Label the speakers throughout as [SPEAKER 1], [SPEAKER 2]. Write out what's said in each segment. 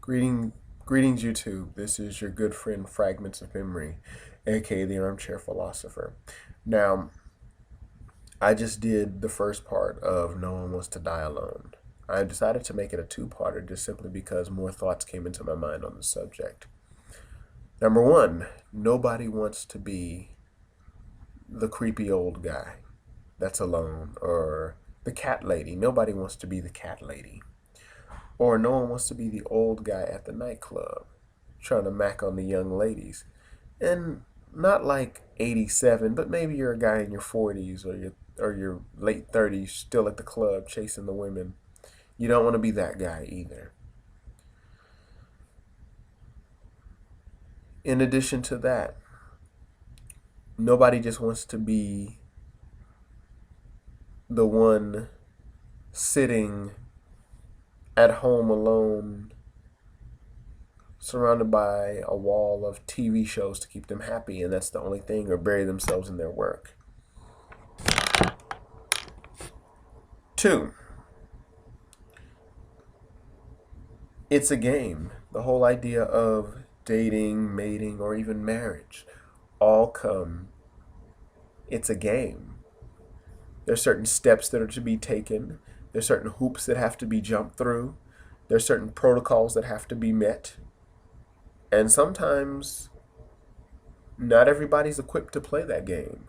[SPEAKER 1] Greeting, greetings, YouTube. This is your good friend Fragments of Memory, aka the Armchair Philosopher. Now, I just did the first part of No One Wants to Die Alone. I decided to make it a two-parter just simply because more thoughts came into my mind on the subject. Number one, nobody wants to be the creepy old guy that's alone, or the cat lady. Nobody wants to be the cat lady. Or no one wants to be the old guy at the nightclub trying to mac on the young ladies. And not like 87, but maybe you're a guy in your 40s or your late 30s still at the club chasing the women. You don't want to be that guy either. In addition to that, nobody just wants to be the one sitting at home alone, surrounded by a wall of TV shows to keep them happy, and that's the only thing, or bury themselves in their work. Two, it's a game. The whole idea of dating, mating, or even marriage all come, it's a game. There's certain steps that are to be taken. There's certain hoops that have to be jumped through. There's certain protocols that have to be met. And sometimes not everybody's equipped to play that game.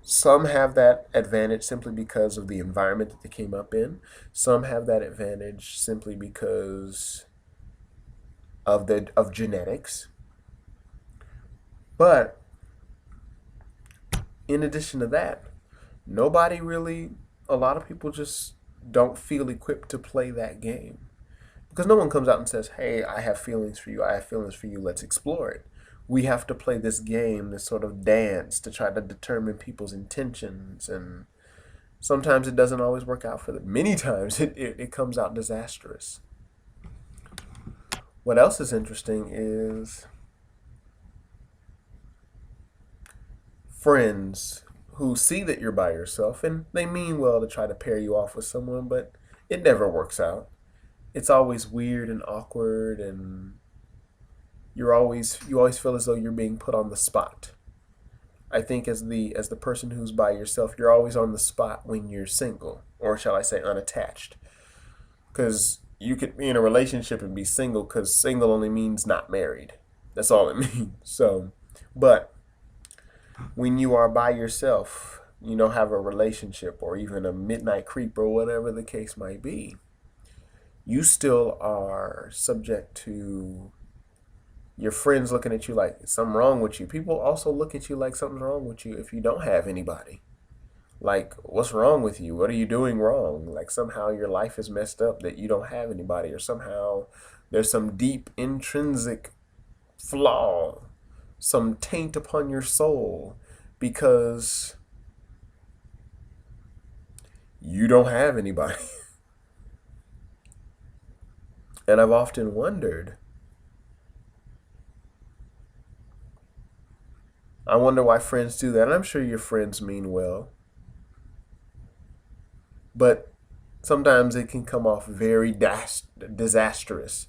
[SPEAKER 1] Some have that advantage simply because of the environment that they came up in. Some have that advantage simply because of genetics. But in addition to that, nobody really, a lot of people just don't feel equipped to play that game. Because no one comes out and says, hey, I have feelings for you, I have feelings for you, let's explore it. We have to play this game, this sort of dance to try to determine people's intentions. And sometimes it doesn't always work out for them. Many times it comes out disastrous. What else is interesting is friends who see that you're by yourself and they mean well to try to pair you off with someone, but it never works out. It's always weird and awkward, and you always feel as though you're being put on the spot. I think as the person who's by yourself, you're always on the spot when you're single, or shall I say unattached. Because you could be in a relationship and be single, because single only means not married. That's all it means. So, but when you are by yourself, you don't have a relationship or even a midnight creep or whatever the case might be, you still are subject to your friends looking at you like something wrong with you. People also look at you like something's wrong with you if you don't have anybody. Like, what's wrong with you? What are you doing wrong? Like, somehow your life is messed up that you don't have anybody, or somehow there's some deep intrinsic flaw, some taint upon your soul because you don't have anybody. And I've often wondered, I wonder why friends do that. And I'm sure your friends mean well, but sometimes it can come off very disastrous,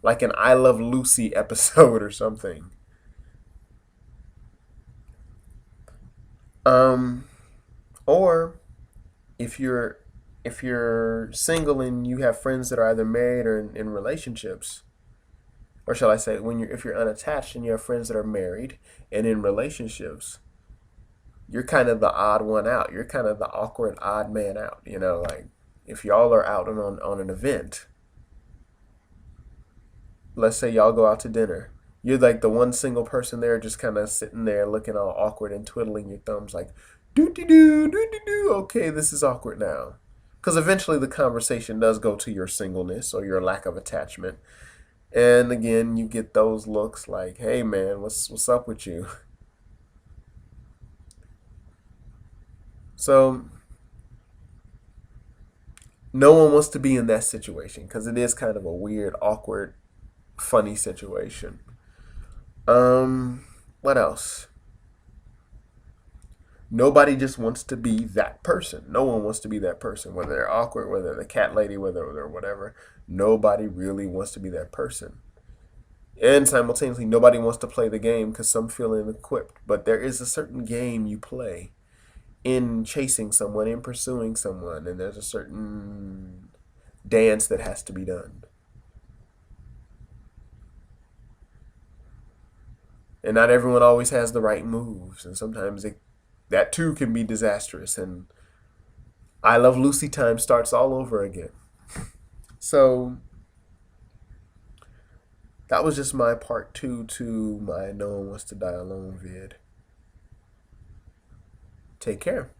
[SPEAKER 1] like an I Love Lucy episode or something. Or if you're single and you have friends that are either married or in relationships, or shall I say, if you're unattached and you have friends that are married and in relationships, you're kind of the odd one out. You're kind of the awkward odd man out. Like if y'all are out on an event, let's say y'all go out to dinner. You're like the one single person there, just kind of sitting there looking all awkward and twiddling your thumbs like, doo-doo-doo. Okay, this is awkward now. Because eventually the conversation does go to your singleness or your lack of attachment. And again, you get those looks like, hey man, what's up with you? So no one wants to be in that situation because it is kind of a weird, awkward, funny situation. What else? Nobody just wants to be that person. No one wants to be that person, whether they're awkward, whether they're the cat lady, whether they're whatever. Nobody really wants to be that person. And simultaneously, nobody wants to play the game because some feel inequipped. But there is a certain game you play in chasing someone, in pursuing someone, and there's a certain dance that has to be done. And not everyone always has the right moves, and sometimes that too can be disastrous. And I Love Lucy time starts all over again. So that was just my part two to my No One Wants to Die Alone vid. Take care.